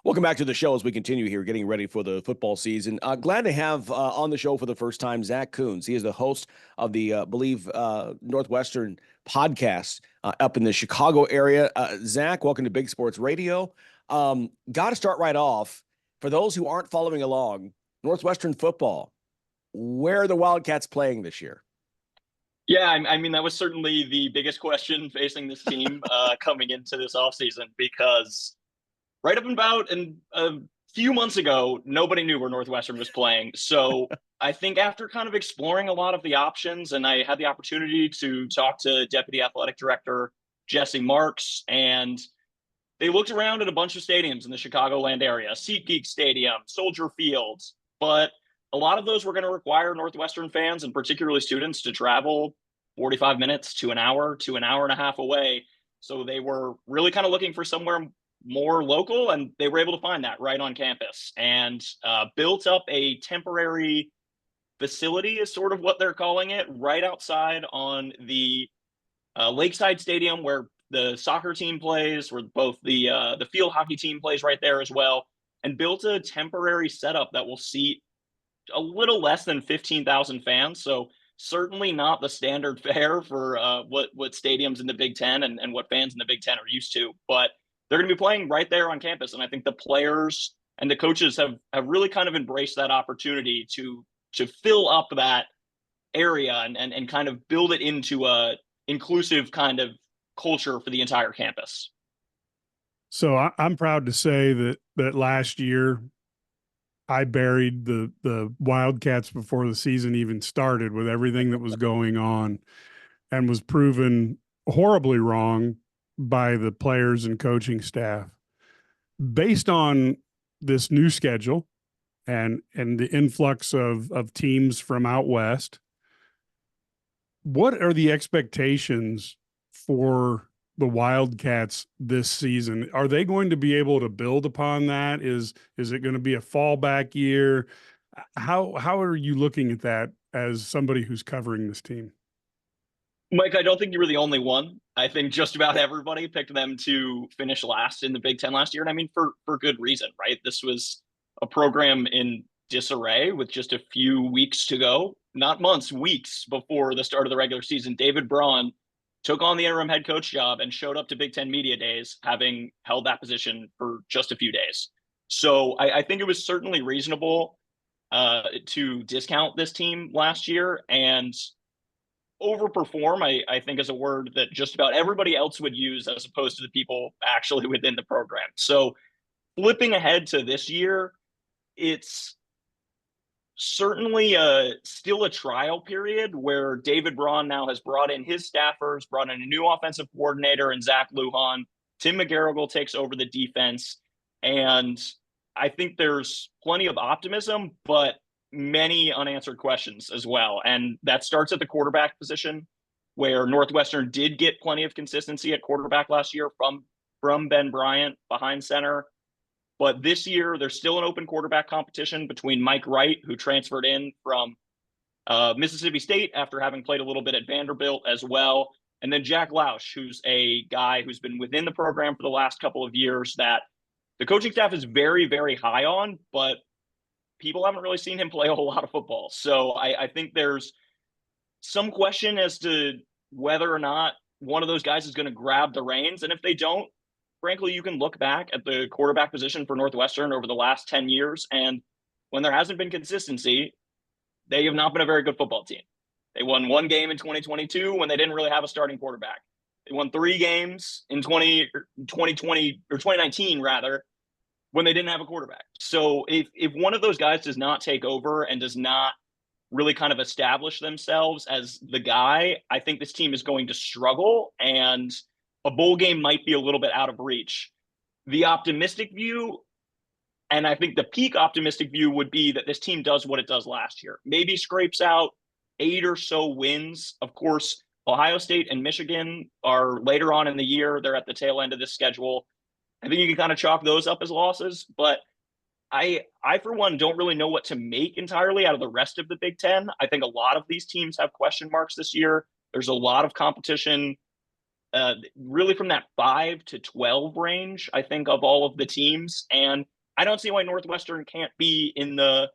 Welcome back to the show as we continue here, getting ready for the football season. Glad to have on the show for the first time Zach Koons. He is the host of the Northwestern podcast up in the Chicago area. Zach, welcome to Big Sports Radio. Got to start right off. For those who aren't following along, Northwestern Football, where are the Wildcats playing this year? Yeah, I mean, that was certainly the biggest question facing this team coming into this offseason because right up and about and a few months ago, nobody knew where Northwestern was playing. So I think after kind of exploring a lot of the options, and I had the opportunity to talk to Deputy Athletic Director Jesse Marks, and they looked around at a bunch of stadiums in the Chicagoland area, SeatGeek Stadium, Soldier Field, but a lot of those were going to require Northwestern fans and particularly students to travel 45 minutes to an hour and a half away. So they were really kind of looking for somewhere more local, and they were able to find that right on campus and built up a temporary facility is sort of what they're calling it, right outside on the Lakeside Stadium where the soccer team plays, where both the field hockey team plays right there as well, and built a temporary setup that will seat a little less than 15,000 fans. So certainly not the standard fare for what stadiums in the Big Ten and what fans in the Big Ten are used to. But they're going to be playing right there on campus, and I think the players and the coaches have really kind of embraced that opportunity to fill up that area and kind of build it into a inclusive kind of culture for the entire campus. So I'm proud to say that last year I buried the Wildcats before the season even started with everything that was going on, and was proven horribly wrong by the players and coaching staff. Based on this new schedule and the influx of teams from out west, what are the expectations for the Wildcats this season? Are they going to be able to build upon that? Is it going to be a fallback year? How are you looking at that as somebody who's covering this team? Mike, I don't think you were the only one. I think just about everybody picked them to finish last in the Big Ten last year. And I mean, for good reason, right? This was a program in disarray with just a few weeks to go, not months, weeks before the start of the regular season. David Braun took on the interim head coach job and showed up to Big Ten media days, having held that position for just a few days. So I think it was certainly reasonable to discount this team last year, and overperform, I think, is a word that just about everybody else would use as opposed to the people actually within the program. So flipping ahead to this year, it's certainly still a trial period where David Braun now has brought in his staffers, brought in a new offensive coordinator and Zach Lujan. Tim McGarrigle takes over the defense. And I think there's plenty of optimism, but many unanswered questions as well. And that starts at the quarterback position, where Northwestern did get plenty of consistency at quarterback last year from Ben Bryant behind center. But this year, there's still an open quarterback competition between Mike Wright, who transferred in from Mississippi State after having played a little bit at Vanderbilt as well, and then Jack Lausch, who's a guy who's been within the program for the last couple of years that the coaching staff is very, very high on, but people haven't really seen him play a whole lot of football. So I think there's some question as to whether or not one of those guys is going to grab the reins. And if they don't, frankly, you can look back at the quarterback position for Northwestern over the last 10 years. And when there hasn't been consistency, they have not been a very good football team. They won one game in 2022 when they didn't really have a starting quarterback. They won 3 games in 2020 or 2019 rather, when they didn't have a quarterback. So if one of those guys does not take over and does not really kind of establish themselves as the guy, I think this team is going to struggle, and a bowl game might be a little bit out of reach. The optimistic view, and I think the peak optimistic view, would be that this team does what it does last year. Maybe scrapes out 8 or so wins. Of course, Ohio State and Michigan are later on in the year. They're at the tail end of this schedule. I think you can kind of chalk those up as losses, but I for one, don't really know what to make entirely out of the rest of the Big Ten. I think a lot of these teams have question marks this year. There's a lot of competition really from that 5 to 12 range, I think, of all of the teams. And I don't see why Northwestern can't be in the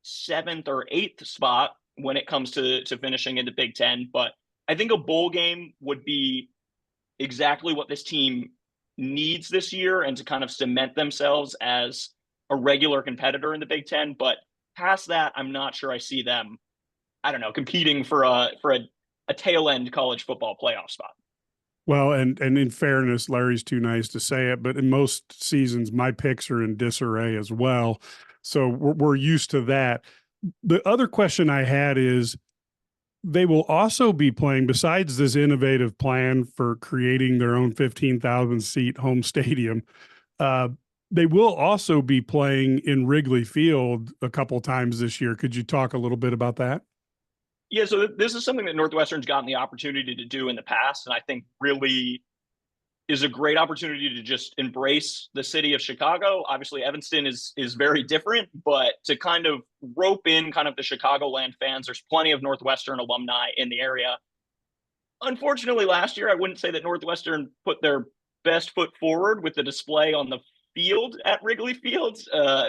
7th or 8th spot when it comes to finishing in the Big Ten. But I think a bowl game would be exactly what this team needs this year and to kind of cement themselves as a regular competitor in the Big Ten. But past that, I'm not sure I see them, I don't know, competing for a tail end college football playoff spot. Well, and in fairness, Larry's too nice to say it, but in most seasons, my picks are in disarray as well. So we're used to that. The other question I had is, they will also be playing, besides this innovative plan for creating their own 15,000 seat home stadium, they will also be playing in Wrigley Field a couple times this year. Could you talk a little bit about that? Yeah, so this is something that Northwestern's gotten the opportunity to do in the past, and I think really is a great opportunity to just embrace the city of Chicago. Obviously, Evanston is very different, but to kind of rope in kind of the Chicagoland fans, there's plenty of Northwestern alumni in the area. Unfortunately, last year, I wouldn't say that Northwestern put their best foot forward with the display on the field at Wrigley Field.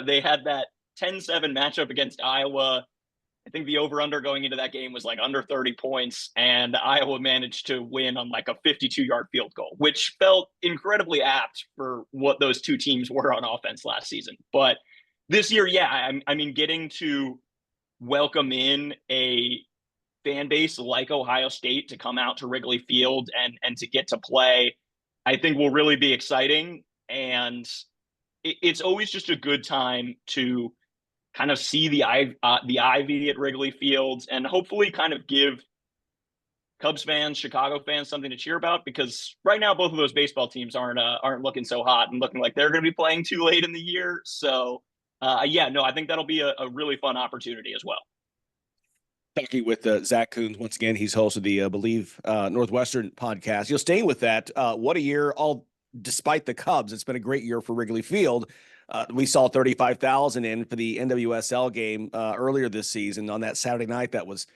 They had that 10-7 matchup against Iowa. I think the over-under going into that game was like under 30 points, and Iowa managed to win on like a 52-yard field goal, which felt incredibly apt for what those two teams were on offense last season. But this year, yeah, I mean, getting to welcome in a fan base like Ohio State to come out to Wrigley Field and to get to play, I think will really be exciting. And it's always just a good time to kind of see the Ivy at Wrigley Field and hopefully kind of give Cubs fans, Chicago fans something to cheer about, because right now both of those baseball teams aren't looking so hot and looking like they're going to be playing too late in the year. So yeah, no, I think that'll be a really fun opportunity as well. Talking with Zach Koons once again. He's host of the Believe Northwestern podcast. Staying with that, what a year! All despite the Cubs, it's been a great year for Wrigley Field. We saw 35,000 in for the NWSL game earlier this season on that Saturday night. That was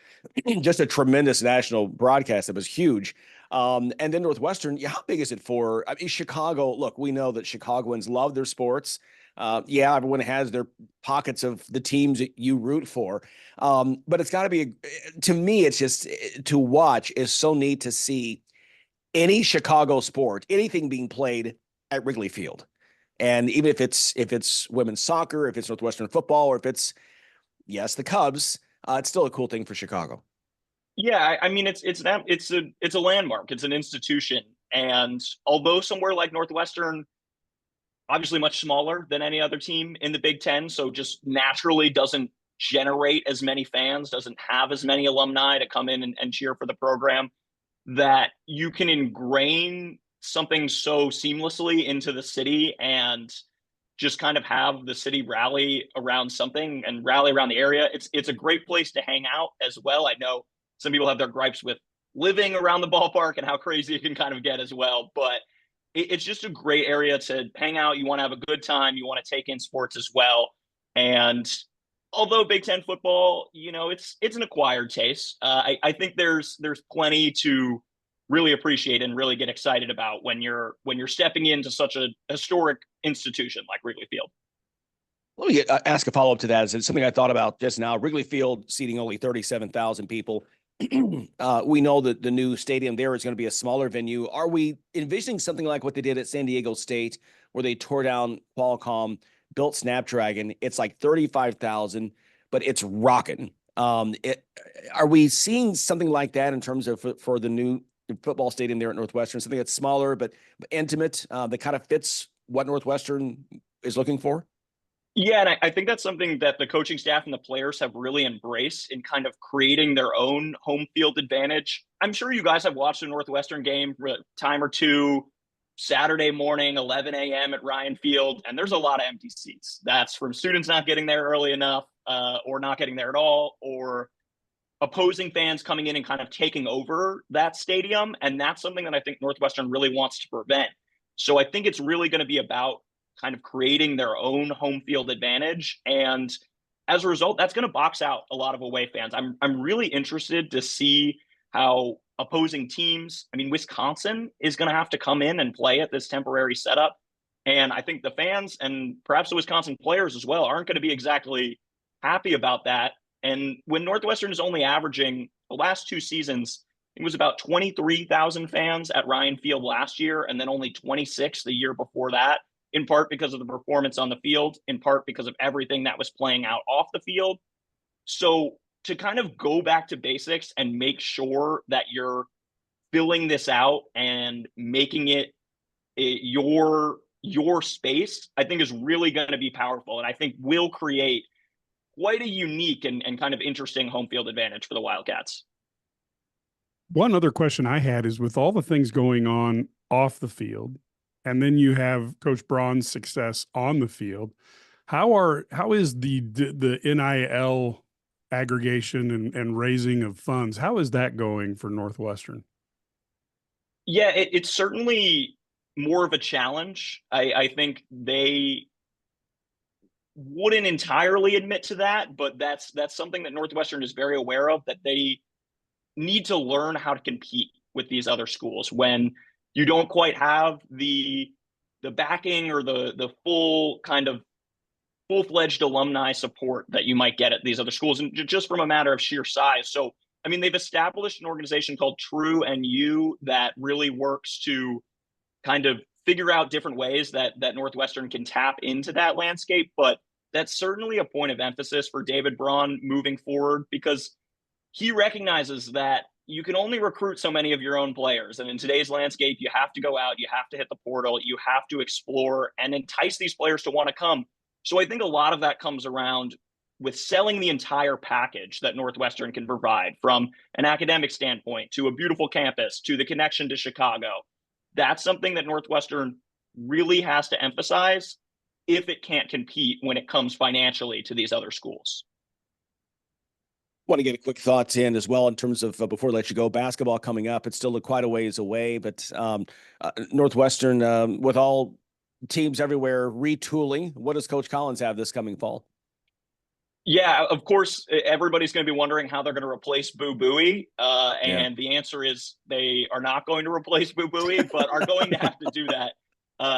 just a tremendous national broadcast. It was huge. And then Northwestern, yeah, how big is it for? I mean, Chicago. Look, we know that Chicagoans love their sports. Yeah, everyone has their pockets of the teams that you root for. But it's got to be, to me, it's just to watch is so neat to see any Chicago sport, anything being played at Wrigley Field. And even if it's women's soccer, if it's Northwestern football, or if it's, yes, the Cubs, it's still a cool thing for Chicago. Yeah, I mean it's a landmark, it's an institution, and although somewhere like Northwestern, obviously much smaller than any other team in the Big Ten, so just naturally doesn't generate as many fans, doesn't have as many alumni to come in and cheer for the program, that you can ingrain something so seamlessly into the city and just kind of have the city rally around something and rally around the area. It's a great place to hang out as well. I know some people have their gripes with living around the ballpark and how crazy it can kind of get as well, but it's just a great area to hang out. You want to have a good time. You want to take in sports as well. And although Big Ten football, it's an acquired taste. I think there's plenty to really appreciate and really get excited about when you're stepping into such a historic institution like Wrigley Field. Let me ask a follow-up to that. It's something I thought about just now. Wrigley Field seating only 37,000 people. We know that the new stadium there is going to be a smaller venue. Are we envisioning something like what they did at San Diego State, where they tore down Qualcomm, built Snapdragon? It's like 35,000, but it's rocking. Are we seeing something like that in terms of for the new football stadium there at Northwestern, something that's smaller but intimate, that kind of fits what Northwestern is looking for? Yeah, and I think that's something that the coaching staff and the players have really embraced in kind of creating their own home field advantage. I'm sure you guys have watched a Northwestern game for a time or two, Saturday morning, 11 a.m. at Ryan Field, and there's a lot of empty seats. That's from students not getting there early enough, or not getting there at all, or opposing fans coming in and kind of taking over that stadium. And that's something that I think Northwestern really wants to prevent. So I think it's really going to be about kind of creating their own home field advantage. And as a result, that's going to box out a lot of away fans. I'm really interested to see how opposing teams. I mean, Wisconsin is going to have to come in and play at this temporary setup. And I think the fans and perhaps the Wisconsin players as well aren't going to be exactly happy about that. And when Northwestern is only averaging the last 2 seasons, it was about 23,000 fans at Ryan Field last year, and then only 26 the year before that, in part because of the performance on the field, in part because of everything that was playing out off the field. So to kind of go back to basics and make sure that you're filling this out and making it your space, I think is really going to be powerful. And I think will create quite a unique and kind of interesting home field advantage for the Wildcats. One other question I had is, with all the things going on off the field, and then you have Coach Braun's success on the field, how is the NIL aggregation and raising of funds? How is that going for Northwestern? Yeah, it's certainly more of a challenge. I think they wouldn't entirely admit to that, but that's something that Northwestern is very aware of, that they need to learn how to compete with these other schools when you don't quite have the backing or the full kind of full-fledged alumni support that you might get at these other schools, and just from a matter of sheer size. So, I mean, they've established an organization called True NU that really works to kind of figure out different ways that Northwestern can tap into that landscape. But that's certainly a point of emphasis for David Braun moving forward, because he recognizes that you can only recruit so many of your own players. And in today's landscape, you have to go out, you have to hit the portal, you have to explore and entice these players to want to come. So I think a lot of that comes around with selling the entire package that Northwestern can provide, from an academic standpoint to a beautiful campus to the connection to Chicago. That's something that Northwestern really has to emphasize if it can't compete when it comes financially to these other schools. Want to get a quick thoughts in as well in terms of before I let you go, basketball coming up. It's still quite a ways away, but Northwestern, with all teams everywhere retooling, what does Coach Collins have this coming fall? Yeah, of course, everybody's going to be wondering how they're going to replace Boo Buie. And the answer is they are not going to replace Boo Buie, but are going to have to do that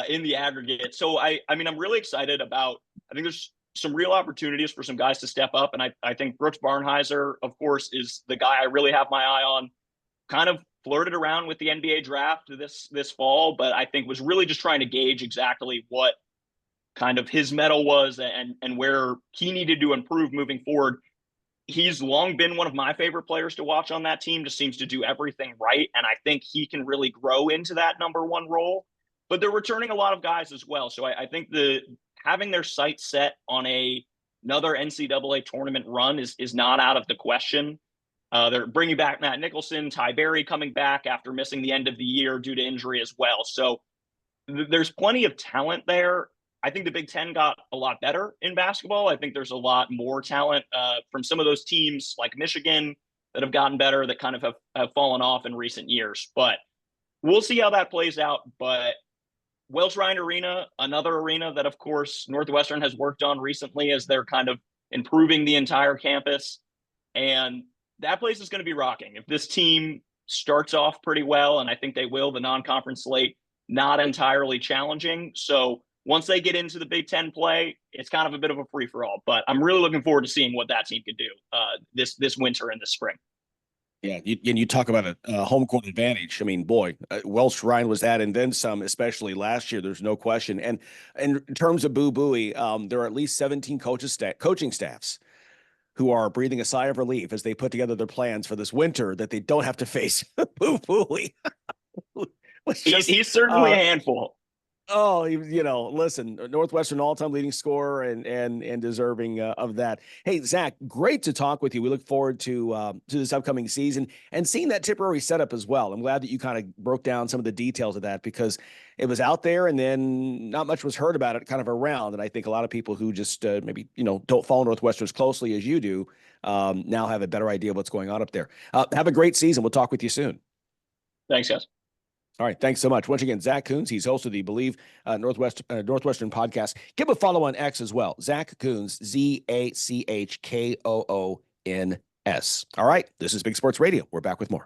in the aggregate. So, I mean, I'm really excited about, I think there's some real opportunities for some guys to step up. And I think Brooks Barnheiser, of course, is the guy I really have my eye on. Kind of flirted around with the NBA draft this fall, but I think was really just trying to gauge exactly what kind of his mettle was and where he needed to improve moving forward. He's long been one of my favorite players to watch on that team, just seems to do everything right. And I think he can really grow into that number one role, but they're returning a lot of guys as well. So I think having their sights set on another NCAA tournament run is not out of the question. They're bringing back Matt Nicholson, Ty Berry coming back after missing the end of the year due to injury as well. So there's plenty of talent there. I think the Big Ten got a lot better in basketball. I think there's a lot more talent from some of those teams like Michigan that have gotten better, that kind of have fallen off in recent years. But we'll see how that plays out. But Wells Ryan Arena, another arena that, of course, Northwestern has worked on recently as they're kind of improving the entire campus. And that place is going to be rocking. If this team starts off pretty well, and I think they will, the non-conference slate, not entirely challenging. So once they get into the Big Ten play, it's kind of a bit of a free-for-all. But I'm really looking forward to seeing what that team can do this winter and this spring. Yeah, you talk about a home court advantage. I mean, boy, Welsh Ryan was that, and then some, especially last year. There's no question. And in terms of Boo Buie, there are at least 17 coaching staffs who are breathing a sigh of relief as they put together their plans for this winter, that they don't have to face Boo Buie. He's certainly a handful. Oh, listen, Northwestern all-time leading scorer and deserving of that. Hey, Zach, great to talk with you. We look forward to this upcoming season and seeing that temporary setup as well. I'm glad that you kind of broke down some of the details of that, because it was out there and then not much was heard about it kind of around. And I think a lot of people who just maybe, don't follow Northwestern as closely as you do now have a better idea of what's going on up there. Have a great season. We'll talk with you soon. Thanks, guys. All right. Thanks so much. Once again, Zach Koons, he's host of the Believe Northwestern podcast. Give a follow on X as well. Zach Koons, ZACHKOONS. All right. This is Big Sports Radio. We're back with more.